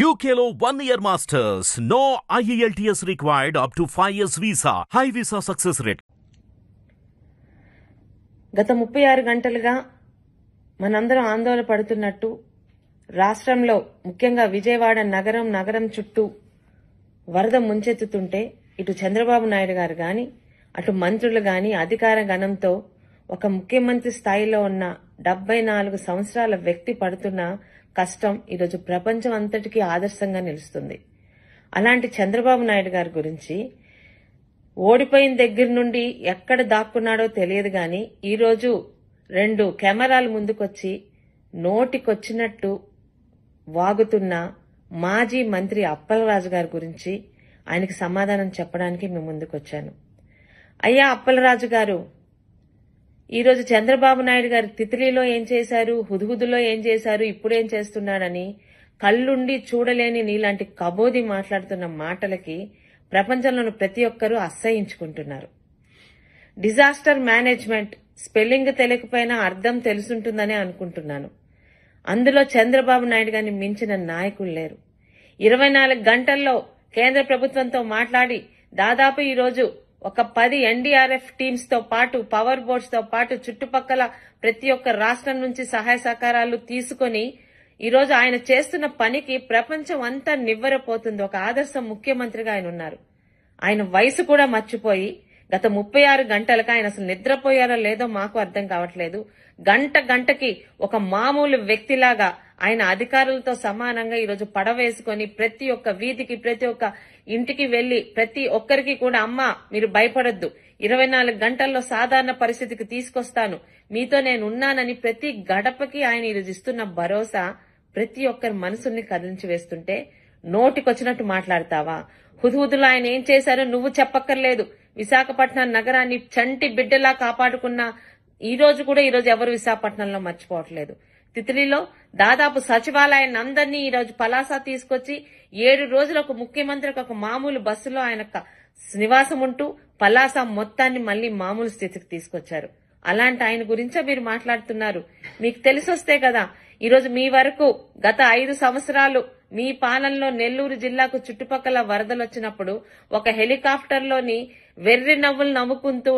UKLO 1 year masters. No IELTS required up to 5 years visa. High visa success rate. గత 36 గంటలుగా మనందరం ఆందోళన పడుతున్నట్టు రాష్ట్రంలో ముఖ్యంగా విజయవాడ నగరం చుట్టూ వరద ముంచెత్తుతుంటే ఇటు చంద్రబాబు నాయుడు గారు గాని అటు మంత్రులు గాని అధికార గణంతో ఒక ముఖ్యమంత్రి స్థాయిలో ఉన్న 74 సంవత్సరాల వ్యక్తి పడుతున్న కష్టం ఈరోజు ప్రపంచం అంతటికీ ఆదర్శంగా నిలుస్తుంది. అలాంటి చంద్రబాబు నాయుడు గారి గురించి ఓడిపోయిన దగ్గర నుండి ఎక్కడ దాక్కున్నాడో తెలియదు గాని ఈరోజు 2 కెమెరాల ముందుకొచ్చి నోటికొచ్చినట్టు వాగుతున్న మాజీ మంత్రి అప్పలరాజు గారి గురించి ఆయనకి సమాధానం చెప్పడానికి మేము ముందుకొచ్చాను. అయ్యా అప్పలరాజు గారు, ఈరోజు చంద్రబాబు నాయుడు గారు తిత్లీలో ఏం చేశారు, హుదుహుదులో ఏం చేశారు, ఇప్పుడేం చేస్తున్నాడని కళ్ళుండి చూడలేని నీలాంటి కబోది మాట్లాడుతున్న మాటలకి ప్రపంచంలోని ప్రతి ఒక్కరూ అసహ్యించుకుంటున్నారు. డిజాస్టర్ మేనేజ్మెంట్ స్పెల్లింగ్ తెలియకపోయినా అర్థం తెలుసుంటుందనే అనుకుంటున్నాను. అందులో చంద్రబాబు నాయుడు గారిని మించిన నాయకులు లేరు. 24 గంటల్లో కేంద్ర ప్రభుత్వంతో మాట్లాడి దాదాపు ఈరోజు ఒక 10 NDRF టీమ్స్ తో పాటు పవర్ బోర్డ్స్ తో పాటు చుట్టుపక్కల ప్రతి ఒక్క రాష్ట్రం నుంచి సహాయ సహకారాలు తీసుకుని ఈరోజు ఆయన చేస్తున్న పనికి ప్రపంచం అంతా నివ్వెరపోతుంది. ఒక ఆదర్శ ముఖ్యమంత్రిగా ఆయన ఉన్నారు. ఆయన వయసు కూడా మర్చిపోయి గత 36 గంటలకు ఆయన అసలు నిద్రపోయారో లేదో మాకు అర్థం కావట్లేదు. గంటకి ఒక మామూలు వ్యక్తిలాగా ఆయన అధికారులతో సమానంగా ఈరోజు పడవేసుకుని ప్రతి ఒక్క వీధికి ప్రతి ఒక్క ఇంటికి వెళ్లి ప్రతి ఒక్కరికి కూడా అమ్మా మీరు భయపడొద్దు, 24 గంటల్లో సాధారణ పరిస్థితికి తీసుకొస్తాను, మీతో నేను ఉన్నానని ప్రతి గడపకి ఆయన ఈరోజు ఇస్తున్న భరోసా ప్రతి ఒక్కరి మనసుల్ని కదిలించి వేస్తుంటే నోటికొచ్చినట్టు మాట్లాడతావా? హుదుహుదులో ఆయన ఏం చేశారో నువ్వు చెప్పక్కర్లేదు. విశాఖపట్నం నగరాన్ని చంటి బిడ్డలా కాపాడుకున్న ఈరోజు ఎవరు విశాఖపట్నంలో మర్చిపోవట్లేదు. తిత్లీలో దాదాపు సచివాలయాన్ని అందరినీ ఈరోజు పలాస తీసుకొచ్చి 7 రోజులు ఒక ముఖ్యమంత్రికి ఒక మామూలు బస్సులో ఆయన నివాసం ఉంటూ పలాస మొత్తాన్ని మళ్లీ మామూలు స్థితికి తీసుకొచ్చారు. అలాంటి ఆయన గురించే మీరు మాట్లాడుతున్నారు. మీకు తెలిసొస్తే కదా ఈరోజు మీ వరకు గత 5 సంవత్సరాలు మీ పాలనలో నెల్లూరు జిల్లాకు చుట్టుపక్కల వరదలు వచ్చినప్పుడు ఒక హెలికాప్టర్లోని వెర్రి నవ్వులు నవ్వుకుంటూ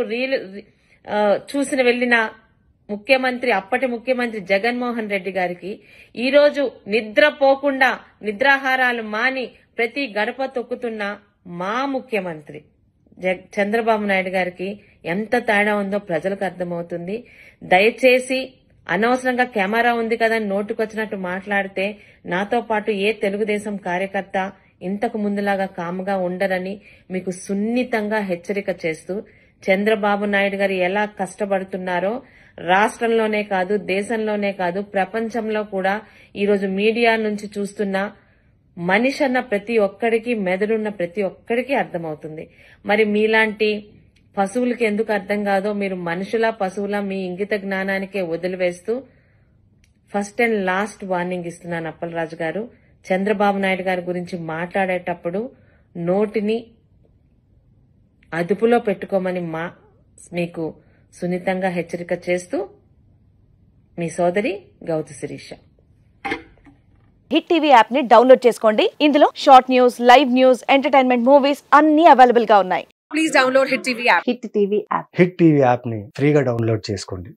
చూసిన వెళ్లిన అప్పటి ముఖ్యమంత్రి జగన్మోహన్ రెడ్డి గారికి ఈరోజు నిద్రపోకుండా నిద్రాహారాలు మాని ప్రతి గడప తొక్కుతున్న మా ముఖ్యమంత్రి చంద్రబాబు నాయుడు గారికి ఎంత తేడా ఉందో ప్రజలకు అర్థమవుతుంది. దయచేసి అనవసరంగా కెమెరా ఉంది కదా నోటుకొచ్చినట్టు మాట్లాడితే నాతో పాటు ఏ తెలుగుదేశం కార్యకర్త ఇంతకు ముందులాగా కాముగా ఉండరని మీకు సున్నితంగా హెచ్చరిక చేస్తూ, చంద్రబాబు నాయుడు గారు ఎలా కష్టపడుతున్నారో రాష్ట్రంలోనే కాదు దేశంలోనే కాదు ప్రపంచంలో కూడా ఈరోజు మీడియా నుంచి చూస్తున్న మనిషి అన్న ప్రతి ఒక్కడికి మెదడున్న ప్రతి ఒక్కడికి అర్థమవుతుంది. మరి మీలాంటి పశువులకి ఎందుకు అర్థం కాదో మీరు మనుషుల పశువుల మీ ఇంగిత జ్ఞానానికే వదిలివేస్తూ ఫస్ట్ అండ్ లాస్ట్ వార్నింగ్ ఇస్తున్నాను అప్పలరాజు గారు. చంద్రబాబు నాయుడు గారి గురించి మాట్లాడేటప్పుడు నోటిని అదుపులో పెట్టుకోమని మీకు సున్నితంగా హెచ్చరిక చేస్తూ మీ సోదరి Gouthu Sirisha. Hit TV app ని డౌన్లోడ్ చేసుకోండి. ఇందులో short news, live news, entertainment movies అన్ని అవైలబుల్ గా ఉన్నాయి. Please download Hit TV app. Hit TV app ని ఫ్రీగా డౌన్లోడ్ చేసుకోండి.